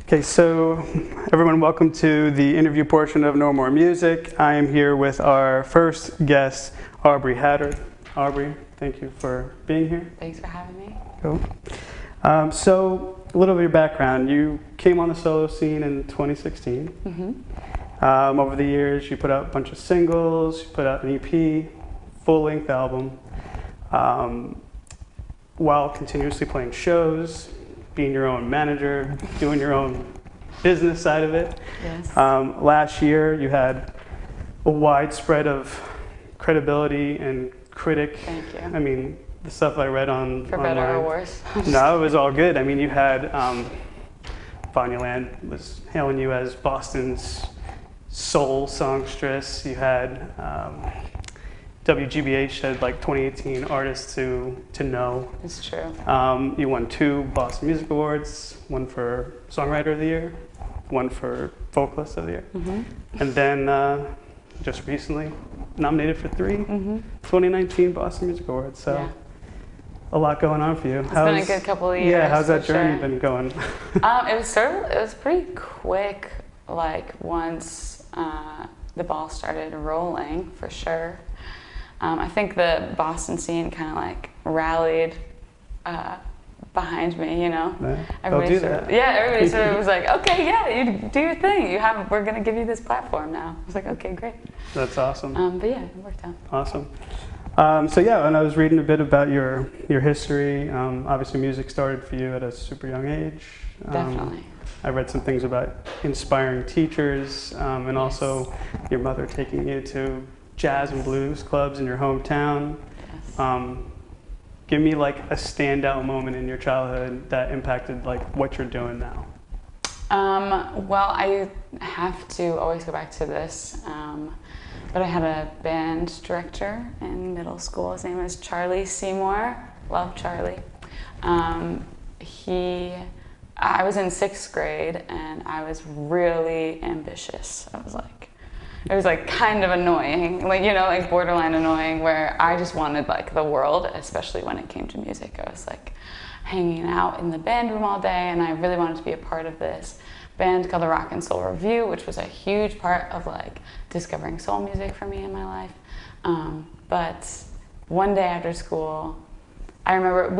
Okay, so everyone, welcome to the interview portion of No More Music. I am here with our first guest, Aubrey Haddard. Aubrey, thank you for being here. Thanks for having me. Cool. So, a little of your background. You came on the solo scene in 2016. Mm-hmm. Over the years, you put out a bunch of singles, you put out an EP, full-length album, while continuously playing shows, being your own manager, doing your own business side of it. Yes. Last year, you had a wide spread of credibility and critic. Thank you. I mean, the stuff I read on For online, better or worse. no, it was all good. I mean, you had Vanya Land was hailing you as Boston's soul songstress. You had WGBH had like 2018 artists to know. It's true. You won 2 Boston Music Awards, one for Songwriter of the Year, one for Vocalist of the Year. Mm-hmm. And then just recently nominated for 3 2019 Boston Music Awards. So Yeah. a lot going on for you. It's been a good couple of years. Yeah, how's that for journey sure. been going? It was pretty quick, like once the ball started rolling, for sure. I think the Boston scene kind of like rallied behind me, you know. Yeah, Everybody everybody sort of was like, okay, yeah, you do your thing. We're gonna give you this platform now. I was like, okay, great. That's awesome. But yeah, it worked out. Awesome. So yeah, and I was reading a bit about your history. Obviously, music started for you at a super young age. Definitely. I read some things about inspiring teachers, and also your mother taking you to jazz and blues clubs in your hometown. Yes. Give me like a standout moment in your childhood that impacted like what you're doing now. Well, I have to always go back to this, but I had a band director in middle school. His name was Charlie Seymour. Love Charlie. I was in 6th grade and I was really ambitious. It was like kind of annoying, like, you know, like borderline annoying, where I just wanted like the world, especially when it came to music. I was like hanging out in the band room all day and I really wanted to be a part of this band called the Rock and Soul Review, which was a huge part of like discovering soul music for me in my life. But one day after school, I remember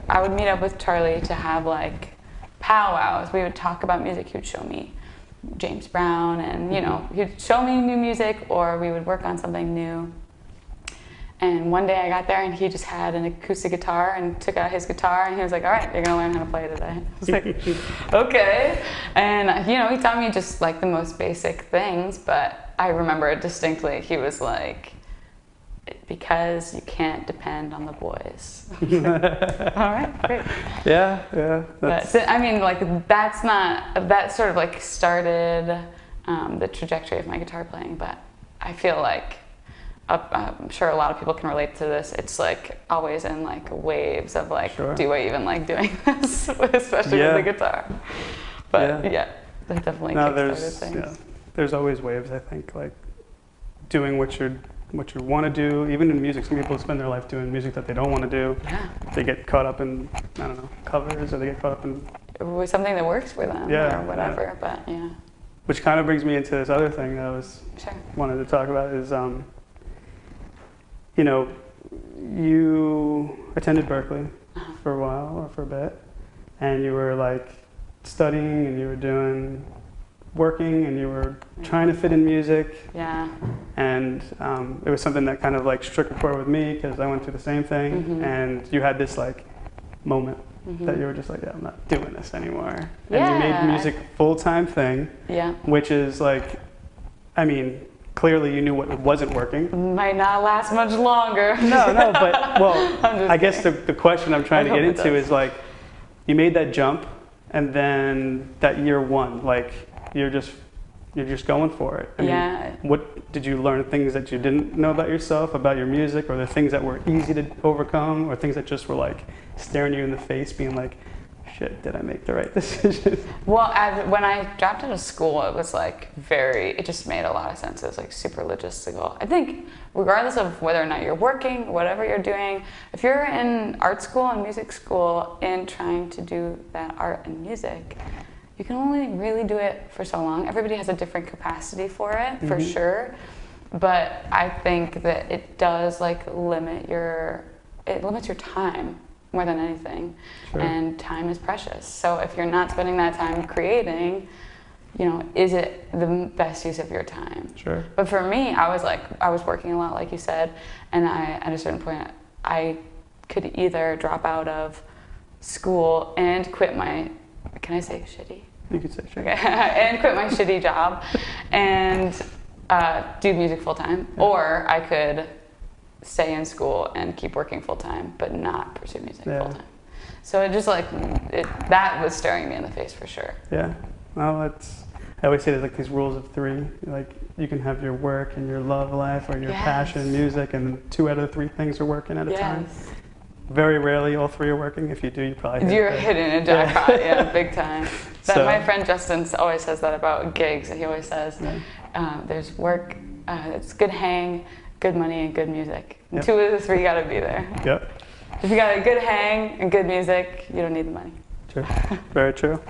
I would meet up with Charlie to have like powwows. We would talk about music. He would show me James Brown and, you know, he'd show me new music or we would work on something new. And one day I got there and he just had an acoustic guitar and took out his guitar and he was like, all right, you're gonna learn how to play today. I was like, okay. And, you know, he taught me just like the most basic things, but I remember it distinctly. He was like, because you can't depend on the boys. All right, great. Yeah. But I mean, like that sort of like started the trajectory of my guitar playing. But I feel like I'm sure a lot of people can relate to this. It's like always in like waves of like, do I even like doing this, especially with the guitar? But that definitely kickstarted things. Yeah, there's always waves. I think like doing what you want to do, even in music. Some people spend their life doing music that they don't want to do. Yeah. They get caught up in, I don't know, covers, or they get caught up in... With something that works for them or whatever, but yeah. Which kind of brings me into this other thing that I was wanted to talk about is, you know, you attended Berkeley for a while, or for a bit, and you were like studying and you were working and you were trying to fit in music. Yeah. And it was something that kind of like struck a chord with me because I went through the same thing. And you had this like moment that you were just like, yeah, I'm not doing this anymore. And you made music a full-time thing. Yeah. Which is like, I mean, clearly you knew what wasn't working. Might not last much longer. No, but well, I guess the question I'm trying to get into is like, you made that jump, and then that year 1, like you're just going for it. I mean, what did you learn? Things that you didn't know about yourself, about your music, or the things that were easy to overcome, or things that just were like staring you in the face, being like, shit, did I make the right decision? Well, when I dropped out of school, it was like it just made a lot of sense. It was like super logistical. I think regardless of whether or not you're working, whatever you're doing, if you're in art school and music school and trying to do that art and music, you can only really do it for so long. Everybody has a different capacity for it, for sure. But I think that it does like limits your time more than anything. Sure. And time is precious. So if you're not spending that time creating, you know, is it the best use of your time? Sure. But for me, I was working a lot, like you said, and at a certain point, I could either drop out of school and quit my, can I say shitty? You could say shitty. Okay. And quit my shitty job and do music full time, or I could stay in school and keep working full time, but not pursue music full time. So it just that was staring me in the face for sure. Yeah. Well, I always say there's like these rules of 3. Like you can have your work and your love life or your passion, music, and 2 out of the 3 things are working at a time. Very rarely all 3 are working. If you do, you probably you're hitting a jackpot, big time. My friend Justin always says that about gigs. He always says there's work, it's good hang, good money, and good music. Yep. 2 of the 3 got to be there. Yep. If you got a good hang and good music, you don't need the money. True. Very true.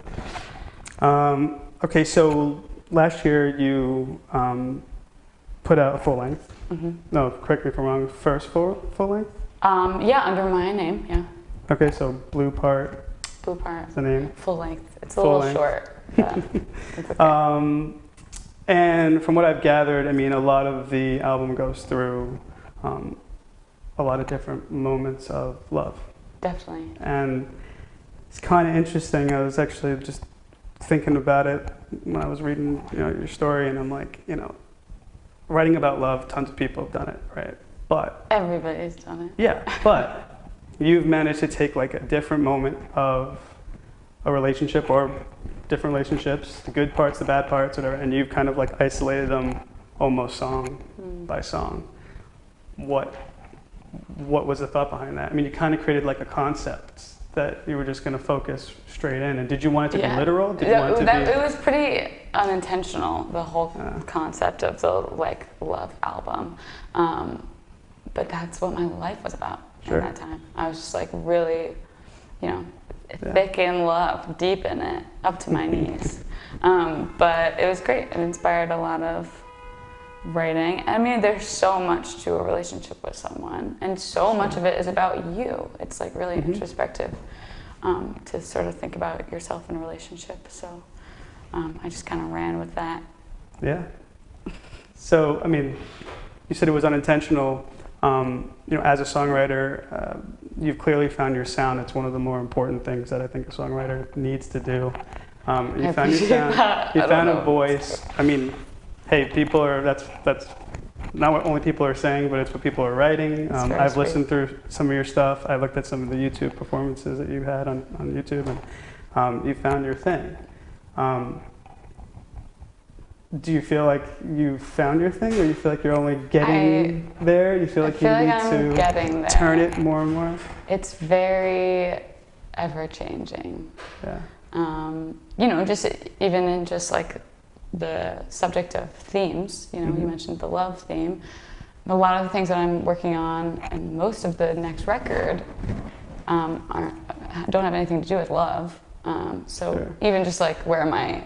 Okay, so last year you put out a full length. No, correct me if I'm wrong. First full length? Under my name, yeah. Okay, so Blue Part. Blue Part. Is the name? Full length. It's a little short. But it's okay. And from what I've gathered, I mean, a lot of the album goes through a lot of different moments of love. Definitely. And it's kind of interesting. I was actually just thinking about it when I was reading, your story, and I'm like, writing about love, tons of people have done it, right? But everybody's done it. Yeah, but you've managed to take like a different moment of a relationship or different relationships, the good parts, the bad parts, whatever, and you've kind of like isolated them almost song by song. What was the thought behind that? I mean, you kind of created like a concept that you were just going to focus straight in. And did you want it to be literal? Did you want it to be... It was pretty unintentional, the whole concept of the love album. But that's what my life was about at that time. I was just like really, thick in love, deep in it, up to my knees. But it was great. It inspired a lot of writing. I mean, there's so much to a relationship with someone, and so much of it is about you. It's like really introspective to sort of think about yourself in a relationship. So I just kind of ran with that. Yeah. So, I mean, you said it was unintentional. As a songwriter, you've clearly found your sound. It's one of the more important things that I think a songwriter needs to do. You found your sound. You found a voice. I mean, hey, that's not what only people are saying, but it's what people are writing. I've listened through some of your stuff. I looked at some of the YouTube performances that you had on YouTube, and you found your thing. Do you feel like you found your thing, or you feel like you're only getting there? You feel like you need to turn it more and more? It's very ever-changing. Yeah. Just even in just like the subject of themes, you mentioned the love theme. A lot of the things that I'm working on and most of the next record don't have anything to do with love. Even just like where my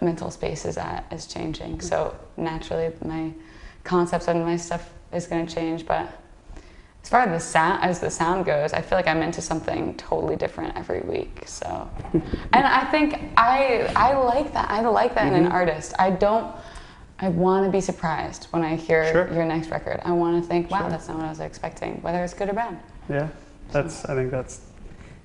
mental space is changing. So naturally my concepts and my stuff is going to change, but as far as the sound goes, I feel like I'm into something totally different every week. So, and I think I like that. I like that in an artist. I want to be surprised when I hear your next record. I want to think, wow, that's not what I was expecting, whether it's good or bad. Yeah, I think that's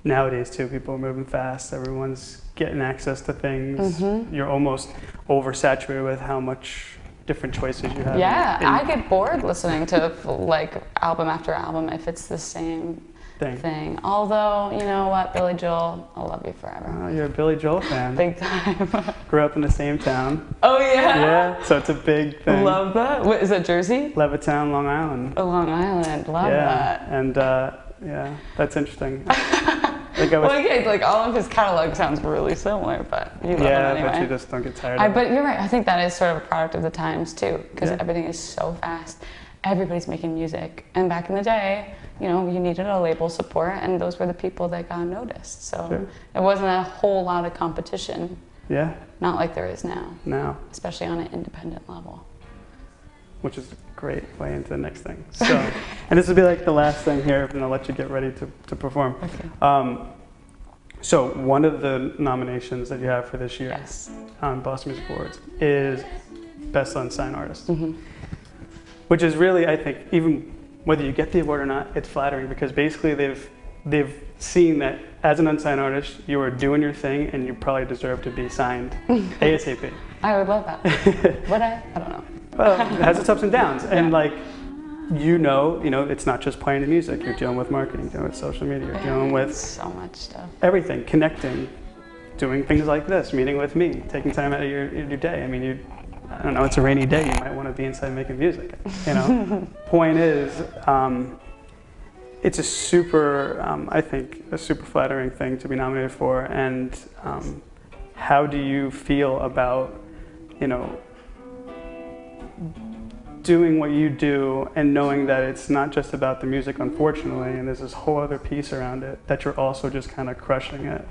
nowadays too. People are moving fast. Everyone's getting access to things. You're almost oversaturated with how much different choices you have. Yeah, I get bored listening to like album after album if it's the same thing. Although, you know what, Billy Joel, I'll love you forever. Oh, you're a Billy Joel fan. Big time. Grew up in the same town. Oh yeah? Yeah, so it's a big thing. Love that. What, is that Jersey? Levittown, Long Island. Oh, Long Island, love that. And that's interesting. Like all of his catalog sounds really similar, but you love him anyway. But you just don't get tired of it. But you're right. I think that is sort of a product of the times too, because everything is so fast, everybody's making music. And back in the day, you know, you needed a label support, and those were the people that got noticed. So Sure. it wasn't a whole lot of competition. Yeah. Not like there is now. Now. Especially on an independent level. Which is a great way into the next thing. So, and this will be like the last thing here, and I'll let you get ready to perform. Okay. So one of the nominations that you have for this year Yes. on Boston Music Awards is Best Unsigned Artist, Mm-hmm. which is really, I think, even whether you get the award or not, it's flattering because basically they've seen that as an unsigned artist, you are doing your thing and you probably deserve to be signed ASAP. I would love that. Would I? I don't know. Well, it has its ups and downs, and like, you know, it's not just playing the music. You're dealing with marketing, dealing with social media, you're dealing with so much stuff. Everything, connecting, doing things like this, meeting with me, taking time out of your day. I mean, I don't know, it's a rainy day. You might want to be inside making music. You know. Point is, it's a super, I think, a super flattering thing to be nominated for. And how do you feel about, you know, doing what you do and knowing that it's not just about the music, unfortunately, and there's this whole other piece around it that you're also just kind of crushing it?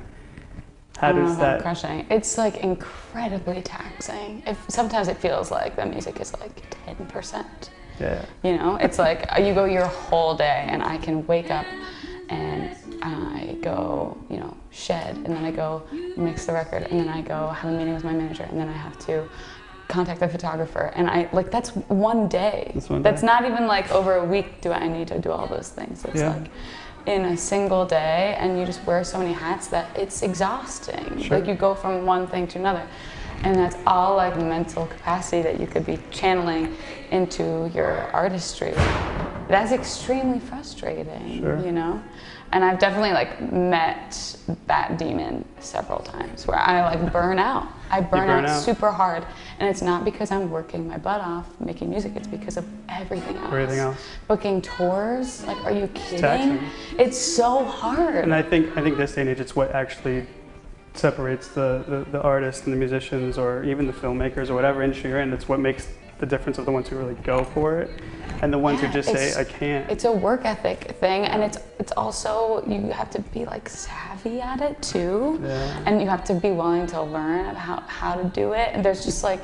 How does that? Crushing. It's like incredibly taxing. Sometimes it feels like the music is like 10%. Yeah. You know, it's like you go your whole day, and I can wake up and I go, you know, shed, and then I go mix the record, and then I go have a meeting with my manager, and then I have to contact the photographer, and that's one day. That's not even like over a week do I need to do all those things. It's like in a single day, and you just wear so many hats that it's exhausting. Sure. Like you go from one thing to another, and that's all like mental capacity that you could be channeling into your artistry. That's extremely frustrating, Sure. you know? And I've definitely like met that demon several times where I like burn out. I burn out super hard, and it's not because I'm working my butt off making music. It's because of everything else. Everything else. Booking tours, like, are you kidding? Taxing. It's so hard. And I think this day and age, it's what actually separates the artists and the musicians, or even the filmmakers, or whatever industry you're in. It's what makes the difference of the ones who really go for it and the ones who just say, I can't. It's a work ethic thing, and it's also, you have to be like savvy at it too. Yeah. And you have to be willing to learn how to do it. And there's just like,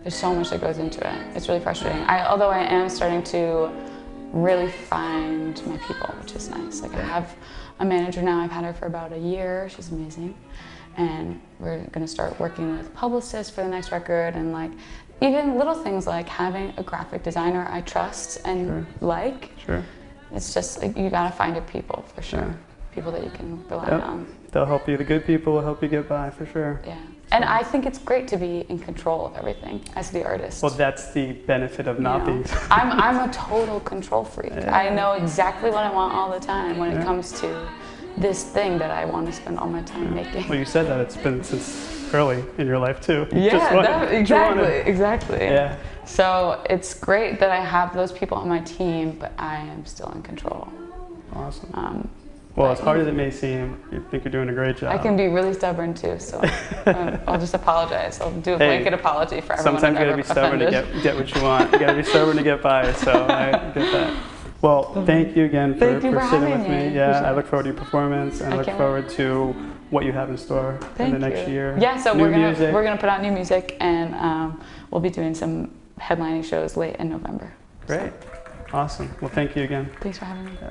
there's so much that goes into it. It's really frustrating. Although I am starting to really find my people, which is nice. Like I have a manager now, I've had her for about a year. She's amazing. And we're gonna start working with publicists for the next record, and like, even little things like having a graphic designer I trust and like. Sure. It's just like, you gotta find your people for sure. Yeah. People that you can rely on. They'll help you. The good people will help you get by for sure. Yeah. And I think it's great to be in control of everything as the artist. Well, that's the benefit of not being. I'm a total control freak. Yeah. I know exactly what I want all the time when it comes to this thing that I want to spend all my time making. Well, you said that it's been since early in your life too. Exactly. Yeah. So it's great that I have those people on my team, but I am still in control. Awesome. Well, as hard as it may seem, you think you're doing a great job. I can be really stubborn too, so I'll just apologize. I'll do a blanket apology for everyone. Sometimes you gotta be stubborn to get what you want. You gotta be stubborn to get by, so I get that. Well, thank you again for sitting with me. Yeah, I look forward to your performance, and I look forward to what you have in store in the next year. Yeah, so we're gonna put out new music, and we'll be doing some headlining shows late in November. Great. Awesome. Well, thank you again. Thanks for having me. Yeah.